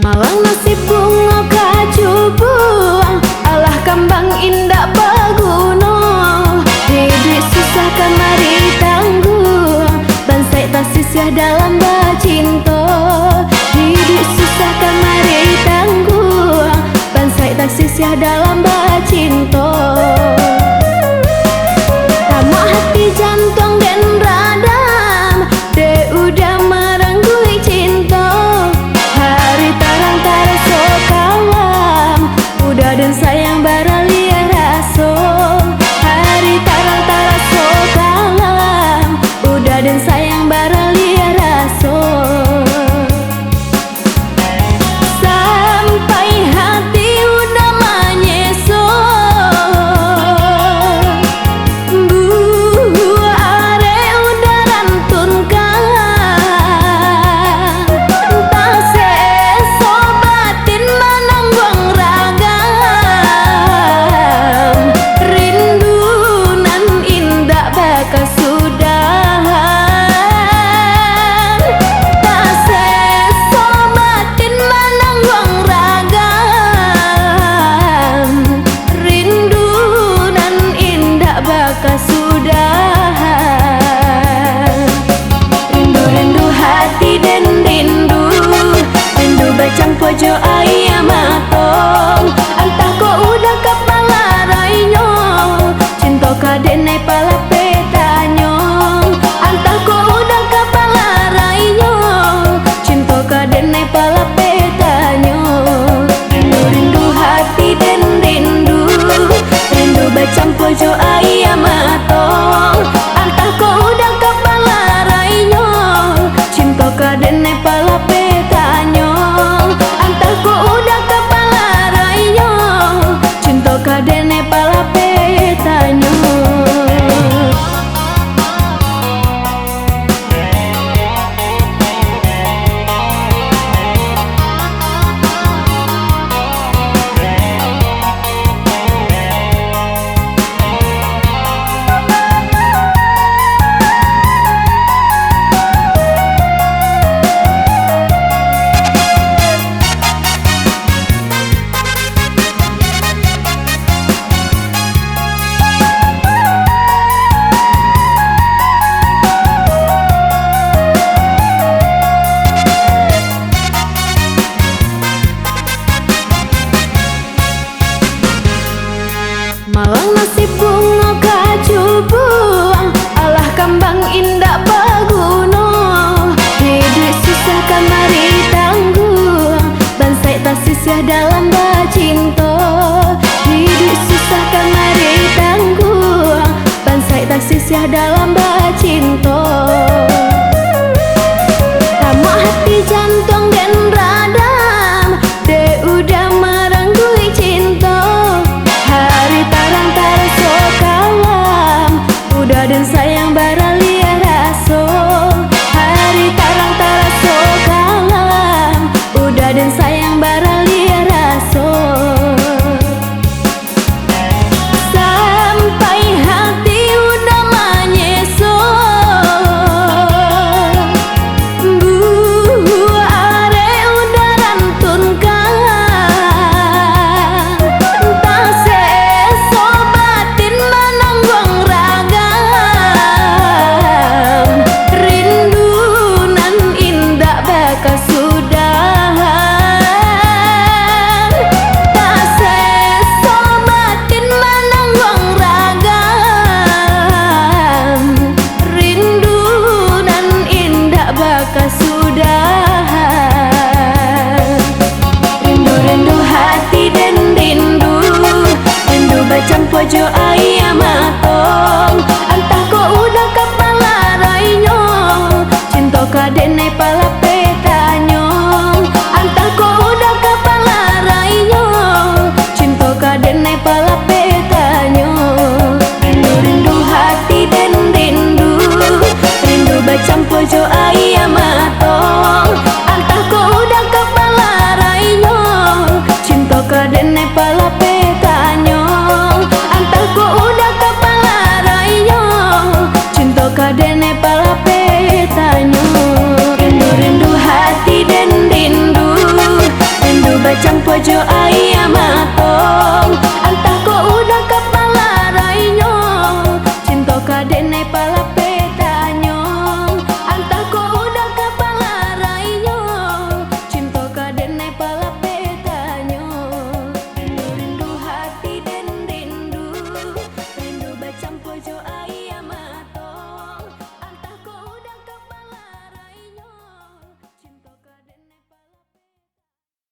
Malang nasib bunga kacubuang, alah kambang indah paguno. Hidup susah kamari tanggung, bansai tak sisah dalam bacinto. Hidup susah kamari tanggung, bansai tak sisah dalam bacinto. Tamak hati jantung dan radam, de udah merenggui cinta. Hari tarang taraso kalam, udah dan sayang baralia raso. Hari tarang taraso kalam, udah dan sayang baralia raso. Sampai hati udah menyeso, are udah rantunkan. Entah seso batin menanggung ragam, rindu nan indah bakal sudahan. Tak seso batin menanggung ragam, rindu nan indah bakal sudahan. Rindu-rindu hati dan rindu, rindu bacang pojok ayam matong. Entah kau udah kepala rainyo, cinta kadene pala petanyo. Entah kau udah kepala rainyo, cinta kadene pala petanyo. Rindu-rindu hati dan rindu, rindu bacang pojok ayam matong. Entah kau udah kepala rainyo, cinta kadene pala petanyo. Entah kau udah kepala rainyo, cinta kadene pala petanyo. Malang nasib bunga kacubuang, alah kambang indah paguno. Hidup susah kamari tanggung, bansai tak sisah dalam bacinto. Hidup susah kamari tanggung, bansai tak sisah dalam bacinto. Tamak hati jantung dan radam, de udah merenggui cinta. Hari tarang taraso kalam, udah dan sayang baralia raso. Hari tarang taraso kalam, udah dan sayang baralia raso. Sampai hati udah menyeso, are udah rantunkan. Entah seso batin menanggung ragam, rindu nan indah bakal sudahan. Tak seso batin menanggung ragam, rindu nan indah bakal sudahan. Rindu-rindu hati dan rindu, rindu bacang pojok ayam matong. Entah kau udah kepala rainyo, cinta kadene pala petanyo. Entah kau udah kepala rainyo, cinta kadene pala petanyo. Rindu-rindu hati dan rindu, rindu bacang pojok ayam matong. Entah kau udah kepala rainyo, cinta kadene pala petanyo. Entah kau udah kepala rainyo, cinta kadene pala petanyo. pojok air